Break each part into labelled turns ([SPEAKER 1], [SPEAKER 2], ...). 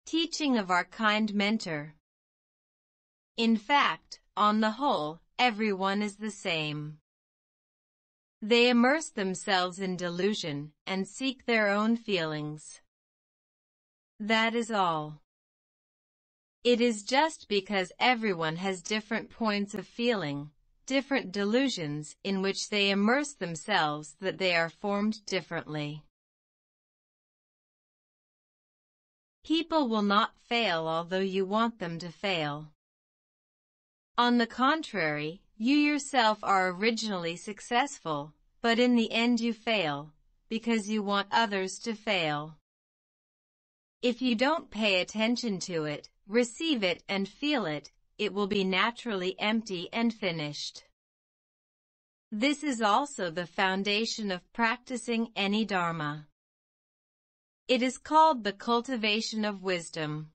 [SPEAKER 1] Teaching of our kind mentor. In fact, on the whole, everyone is the same. They immerse themselves in delusion and seek their own feelings. That is all. It is just because everyone has different points of feeling, different delusions in which they immerse themselves, that they are formed differently. People will not fail although you want them to fail. On the contrary, you yourself are originally successful, but in the end you fail, because you want others to fail. If you don't pay attention to it, receive it and feel it, it will be naturally empty and finished. This is also the foundation of practicing any dharma. It is called the cultivation of wisdom.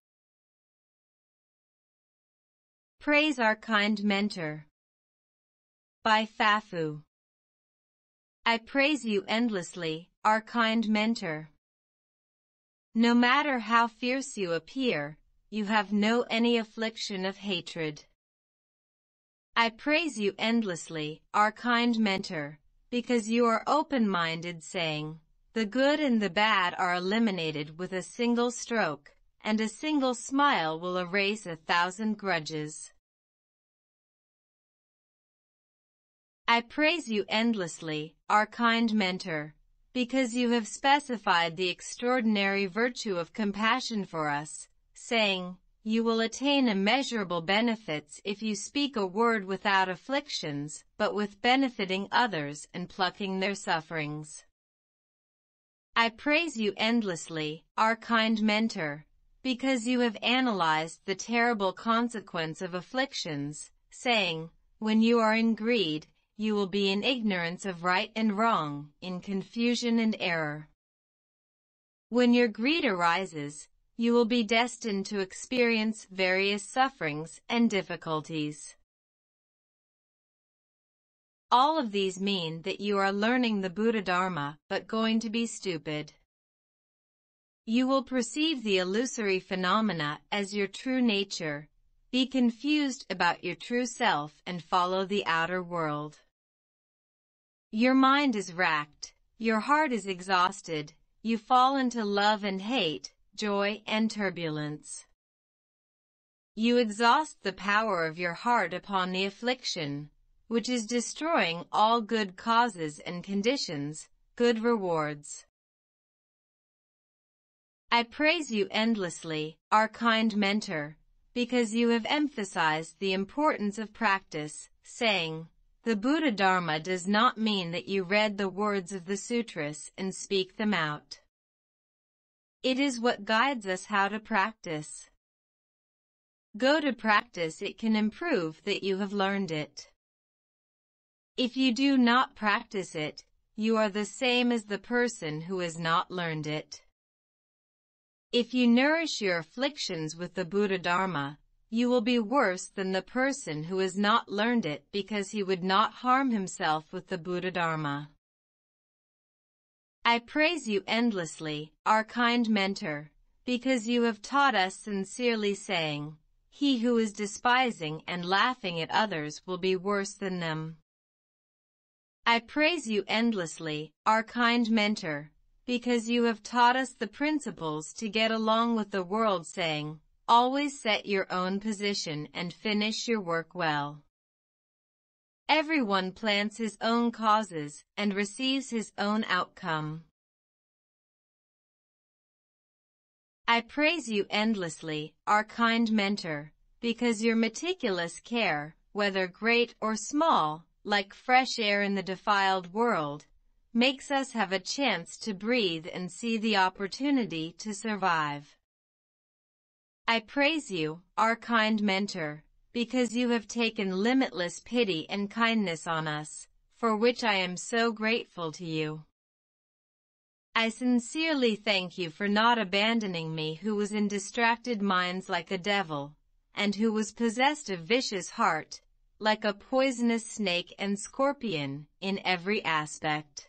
[SPEAKER 1] Praise our kind mentor. By Fafu. I praise you endlessly, our kind mentor. No matter how fierce you appear, you have no any affliction of hatred. I praise you endlessly, our kind mentor, because you are open-minded, saying, the good and the bad are eliminated with a single stroke, and a single smile will erase 1,000 grudges. I praise you endlessly, our kind mentor, because you have specified the extraordinary virtue of compassion for us, saying, you will attain immeasurable benefits if you speak a word without afflictions, but with benefiting others and plucking their sufferings. I praise you endlessly, our kind mentor, because you have analyzed the terrible consequence of afflictions, saying, when you are in greed, you will be in ignorance of right and wrong, in confusion and error. When your greed arises, you will be destined to experience various sufferings and difficulties. All of these mean that you are learning the Buddha Dharma, but going to be stupid. You will perceive the illusory phenomena as your true nature, be confused about your true self and follow the outer world. Your mind is racked, your heart is exhausted, you fall into love and hate, joy and turbulence. You exhaust the power of your heart upon the affliction, which is destroying all good causes and conditions, good rewards. I praise you endlessly, our kind mentor, because you have emphasized the importance of practice, saying, the Buddha Dharma does not mean that you read the words of the sutras and speak them out. It is what guides us how to practice. Go to practice, it can improve that you have learned it. If you do not practice it, you are the same as the person who has not learned it. If you nourish your afflictions with the Buddha Dharma, you will be worse than the person who has not learned it, because he would not harm himself with the Buddha Dharma. I praise you endlessly, our kind mentor, because you have taught us sincerely, saying, he who is despising and laughing at others will be worse than them. I praise you endlessly, our kind mentor, because you have taught us the principles to get along with the world, saying, always set your own position and finish your work well. Everyone plants his own causes and receives his own outcome. I praise you endlessly, our kind mentor, because your meticulous care, whether great or small, like fresh air in the defiled world, makes us have a chance to breathe and see the opportunity to survive. I praise you, our kind mentor, because you have taken limitless pity and kindness on us, for which I am so grateful to you. I sincerely thank you for not abandoning me, who was in distracted minds like a devil, and who was possessed of vicious heart, like a poisonous snake and scorpion, in every aspect.